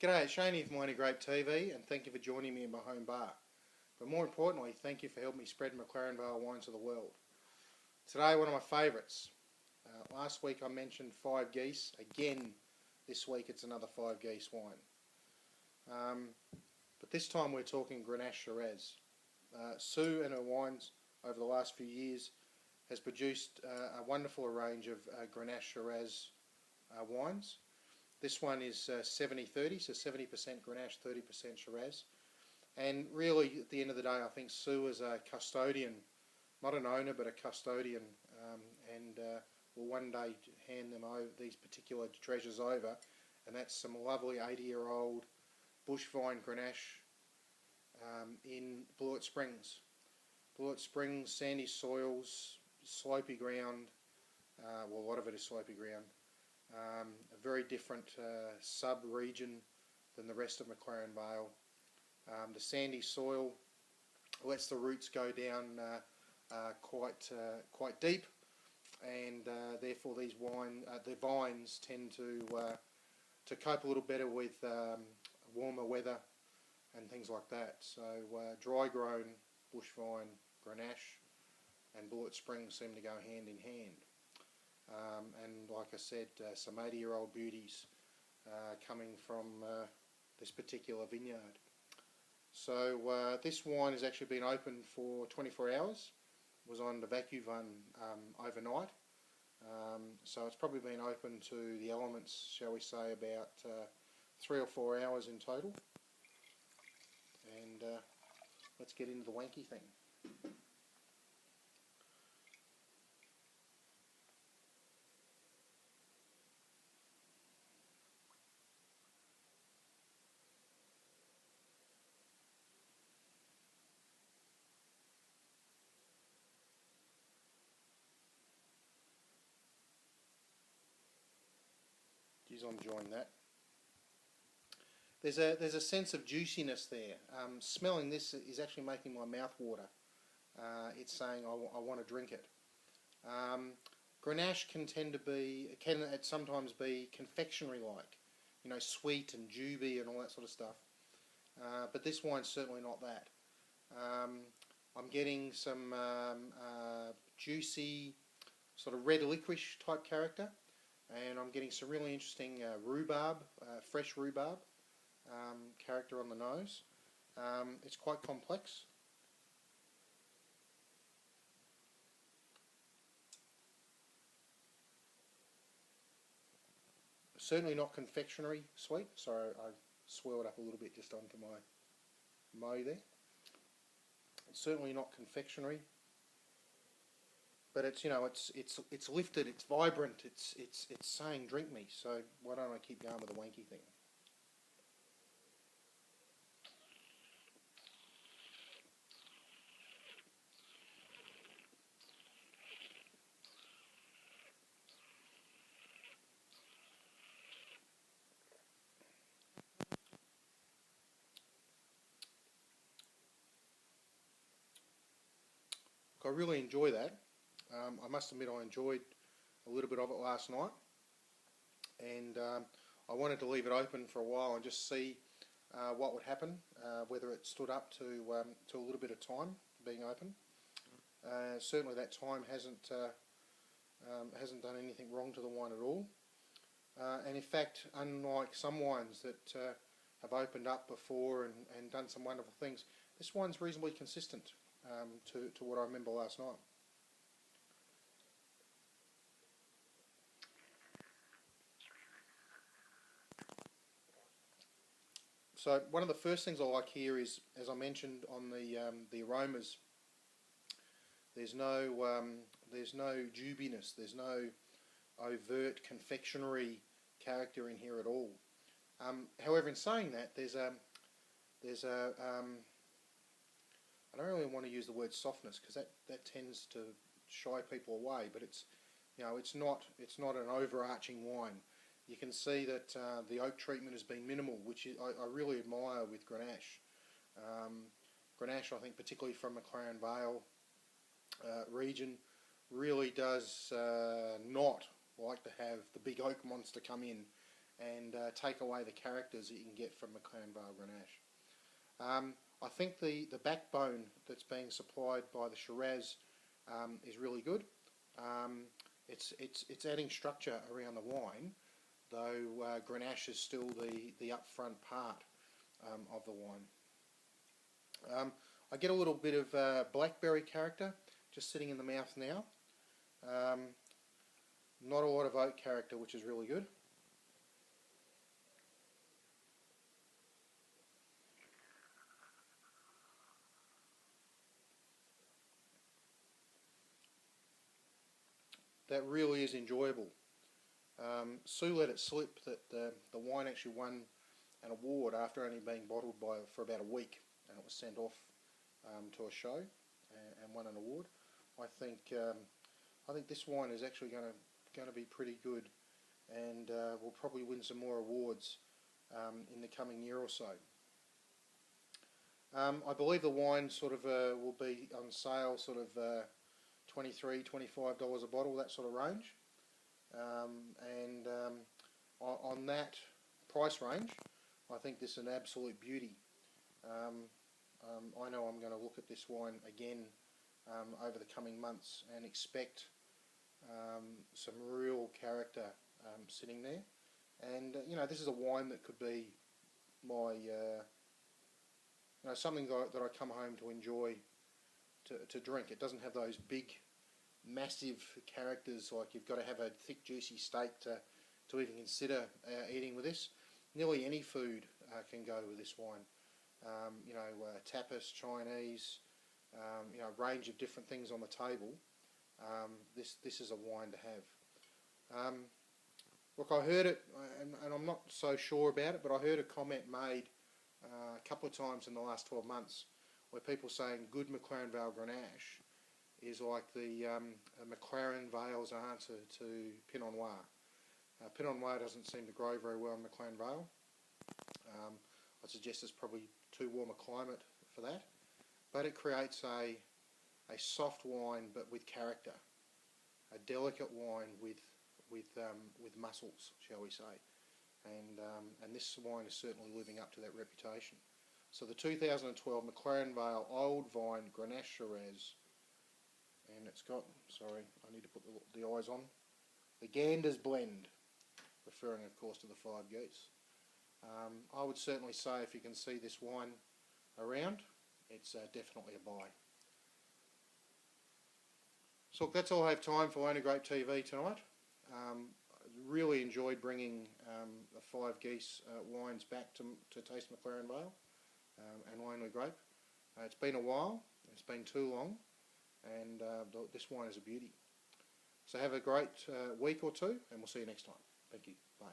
G'day, it's Shane here from Grape TV, and thank you for joining me in my home bar. But more importantly, thank you for helping me spread McLaren Vale wines to the world. Today, one of my favourites. Last week I mentioned 5 Geese. Again, this week it's another 5 Geese wine. But this time we're talking Grenache Shiraz. Sue and her wines over the last few years has produced a wonderful range of Grenache Shiraz wines. This one is 70-30, so 70% Grenache, 30% Shiraz. And really, at the end of the day, I think Sue is a custodian, not an owner, but a custodian, and will one day hand them over these particular treasures over. And that's some lovely 80-year-old bush vine Grenache in Blewett Springs. Blewett Springs, sandy soils, slopey ground. Well, a lot of it is slopey ground. A very different sub-region than the rest of McLaren Vale. The sandy soil lets the roots go down quite deep, and therefore these the vines tend to cope a little better with warmer weather and things like that. So dry grown bush vine Grenache and Blewett Springs seem to go hand in hand. And like I said, some 80-year-old beauties coming from this particular vineyard. So this wine has actually been open for 24 hours. It was on the vacuum overnight. So it's probably been open to the elements, shall we say, about 3 or 4 hours in total. And let's get into the wanky thing. I'm enjoying that. There's a sense of juiciness there. Smelling this is actually making my mouth water. It's saying I want to drink it. Grenache can sometimes be confectionery like, you know, sweet and juby and all that sort of stuff. But this wine's certainly not that. I'm getting some juicy, sort of red licorice type character. And I'm getting some really interesting rhubarb, fresh rhubarb character on the nose. It's quite complex. Certainly not confectionery sweet. Sorry, I swirled up a little bit just onto my moe there. It's certainly not confectionery. But it's, you know, it's lifted, it's vibrant, it's saying drink me. So why don't I keep going with the wanky thing? I really enjoy that. I must admit I enjoyed a little bit of it last night, and I wanted to leave it open for a while and just see what would happen, whether it stood up to a little bit of time being open. Certainly that time hasn't done anything wrong to the wine at all, and in fact, unlike some wines that have opened up before and done some wonderful things, this wine's reasonably consistent to what I remember last night. So one of the first things I like here is, as I mentioned on the aromas, there's no jubiness, there's no overt confectionery character in here at all. However, in saying that, there's a I don't really want to use the word softness because that tends to shy people away, but it's, you know, it's not an overarching wine. You can see that the oak treatment has been minimal, which I really admire with Grenache. Grenache, I think, particularly from McLaren Vale region, really does not like to have the big oak monster come in and take away the characters that you can get from McLaren Vale Grenache. I think the backbone that's being supplied by the Shiraz is really good. It's adding structure around the wine, though Grenache is still the upfront part of the wine. I get a little bit of blackberry character just sitting in the mouth now. Not a lot of oak character, which is really good. That really is enjoyable. Sue let it slip that the wine actually won an award after only being bottled for about a week, and it was sent off to a show and won an award. I think this wine is actually going to be pretty good, and will probably win some more awards in the coming year or so. I believe the wine sort of will be on sale sort of $23, $25 a bottle, that sort of range. On that price range, I think this is an absolute beauty. I know I'm going to look at this wine again over the coming months and expect some real character sitting there. And this is a wine that could be my something that I come home to enjoy to drink. It doesn't have those big, massive characters like you've got to have a thick, juicy steak to even consider eating with this. Nearly any food can go with this wine. Tapas, Chinese, a range of different things on the table. This is a wine to have. Look, I heard it, and I'm not so sure about it, but I heard a comment made a couple of times in the last 12 months where people saying good McLaren Vale Grenache is like the McLaren Vale's answer to Pinot Noir. Pinot Noir doesn't seem to grow very well in McLaren Vale. I'd suggest it's probably too warm a climate for that, but it creates a soft wine but with character, a delicate wine with muscles, shall we say, and this wine is certainly living up to that reputation. So the 2012 McLaren Vale Old Vine Grenache Shiraz, and it's got, sorry, I need to put the eyes on, the Ganders Blend, referring of course to the 5 Geese. I would certainly say if you can see this wine around, it's definitely a buy. So look, that's all I have time for Owner Grape TV tonight. Really enjoyed bringing the 5 Geese wines back to Taste McLaren Vale and Owner Grape. It's been a while, it's been too long, and this wine is a beauty. So have a great week or two, and we'll see you next time. Thank you. Bye.